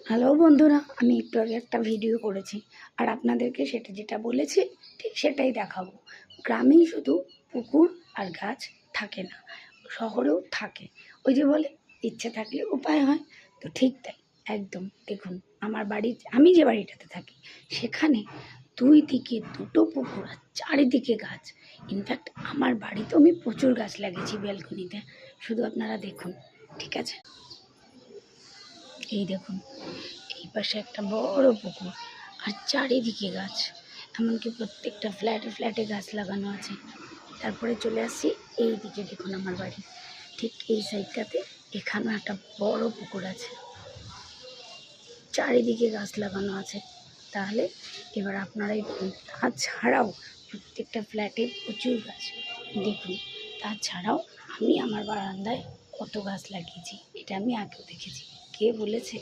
Hello বন্ধুরা, আমি একটু আগে একটা ভিডিও করেছি আর আপনাদেরকে যেটা বলেছি ঠিক সেটাই দেখাবো। গ্রামেই শুধু পুকুর আর গাছ থাকে না, শহরেও থাকে। ওই যে বলে ইচ্ছে থাকলে উপায় হয়, তো ঠিক তাই একদম। দেখুন, আমি যে বাড়িটাতে থাকি সেখানে দুই দিকে দুটো পুকুর আর চারিদিকে গাছ। ইনফ্যাক্ট আমার বাড়িতেও আমি প্রচুর গাছ লাগিয়েছি ব্যালকনিতে, শুধু আপনারা দেখুন। ঠিক আছে, এই দেখুন, এই পাশে একটা বড় পুকুর আর চারিদিকে গাছ, এমনকি প্রত্যেকটা ফ্ল্যাটে ফ্ল্যাটে গাছ লাগানো আছে। তারপরে চলে আসছি এই দিকে, দেখুন আমার বাড়ি ঠিক এই সাইডটাতে, এখানেও একটা বড় পুকুর আছে, চারিদিকে গাছ লাগানো আছে। তাহলে এবার আপনারাই বলুন, তাছাড়াও প্রত্যেকটা ফ্ল্যাটে প্রচুর গাছ। দেখুন, তাছাড়াও আমি আমার বারান্দায় কত গাছ লাগিয়েছি, এটা আমি আগেও দেখেছি। কে বলেছে